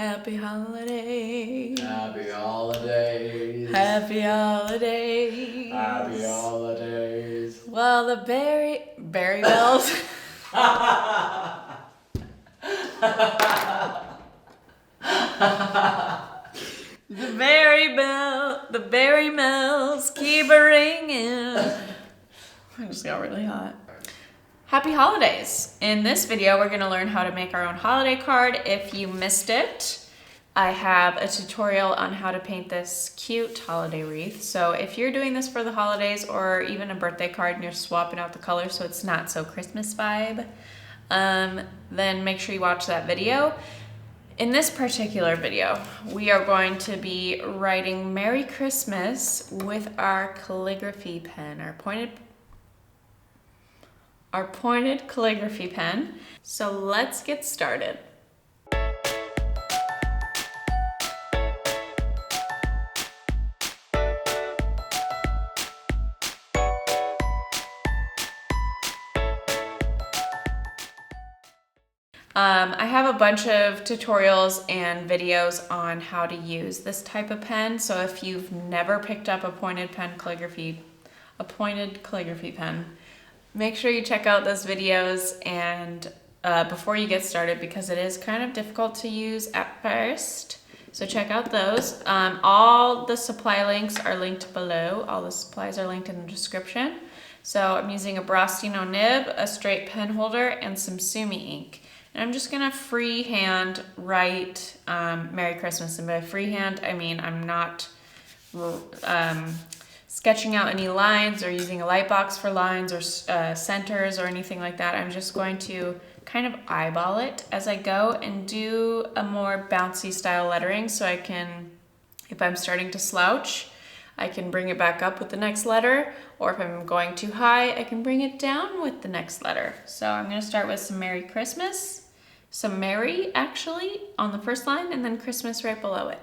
Happy holidays. Happy holidays. Happy holidays. Happy holidays. Well, the berry bells. The berry bells keep ringing. I just got really hot. Happy holidays. In this video, we're gonna learn how to make our own holiday card. If you missed it, I have a tutorial on how to paint this cute holiday wreath. So if you're doing this for the holidays or even a birthday card and you're swapping out the colors so it's not so Christmas vibe, then make sure you watch that video. In this particular video, we are going to be writing Merry Christmas with our calligraphy pen, our pointed calligraphy pen. So let's get started. I have a bunch of tutorials and videos on how to use this type of pen. So if you've never picked up a pointed calligraphy pen, make sure you check out those videos and before you get started, because it is kind of difficult to use at first. So check out those. All the supply links are linked below. All the supplies are linked in the description. So I'm using a Brostino nib, a straight pen holder, and some Sumi ink. And I'm just gonna freehand write Merry Christmas. And by freehand, I mean I'm not sketching out any lines or using a light box for lines or centers or anything like that. I'm just going to kind of eyeball it as I go and do a more bouncy style lettering so I can, if I'm starting to slouch, I can bring it back up with the next letter, or if I'm going too high, I can bring it down with the next letter. So I'm gonna start with some Merry Christmas, some Merry actually on the first line, and then Christmas right below it.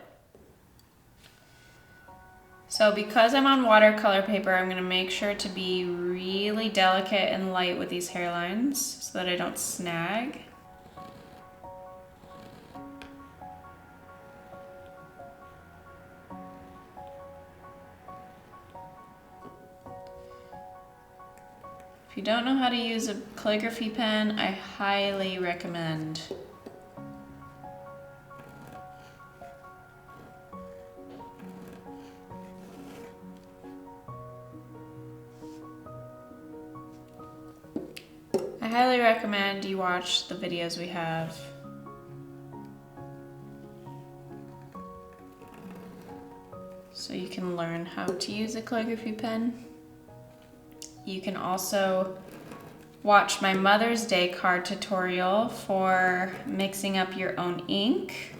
So because I'm on watercolor paper, I'm gonna make sure to be really delicate and light with these hairlines so that I don't snag. If you don't know how to use a calligraphy pen, I highly recommend you watch the videos we have. So you can learn how to use a calligraphy pen. You can also watch my Mother's Day card tutorial for mixing up your own ink.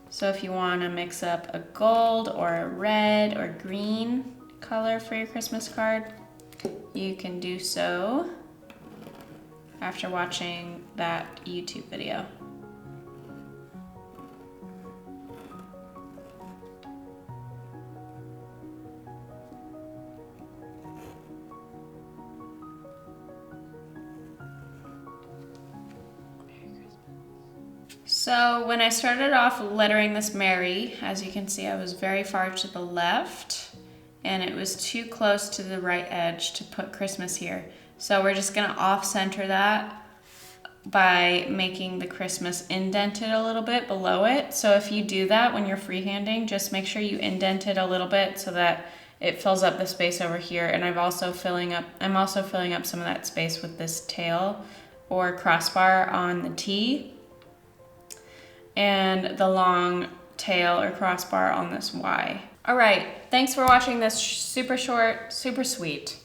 So if you want to mix up a gold or a red or green color for your Christmas card, you can do so after watching that YouTube video. So when I started off lettering this Merry, as you can see, I was very far to the left and it was too close to the right edge to put Christmas here. So we're just gonna off-center that by making the Christmas indented a little bit below it. So if you do that when you're freehanding, just make sure you indent it a little bit so that it fills up the space over here. And I'm also filling up some of that space with this tail or crossbar on the T and the long tail or crossbar on this Y. All right, thanks for watching this super short, super sweet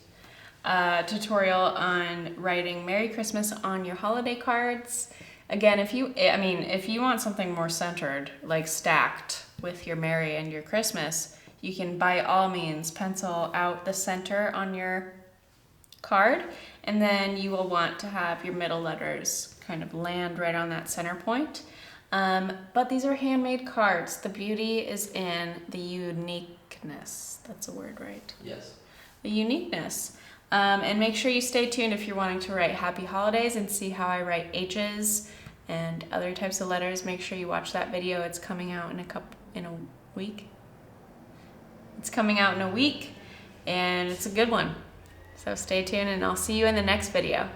tutorial on writing Merry Christmas on your holiday cards. Again, if you want something more centered, like stacked with your Merry and your Christmas, you can by all means pencil out the center on your card, and then you will want to have your middle letters kind of land right on that center point. But these are handmade cards. The beauty is in the uniqueness. That's a word, right? Yes. The uniqueness. And make sure you stay tuned if you're wanting to write Happy Holidays and see how I write H's and other types of letters, make sure you watch that video. It's coming out in a week. It's coming out in a week, and it's a good one. So stay tuned, and I'll see you in the next video.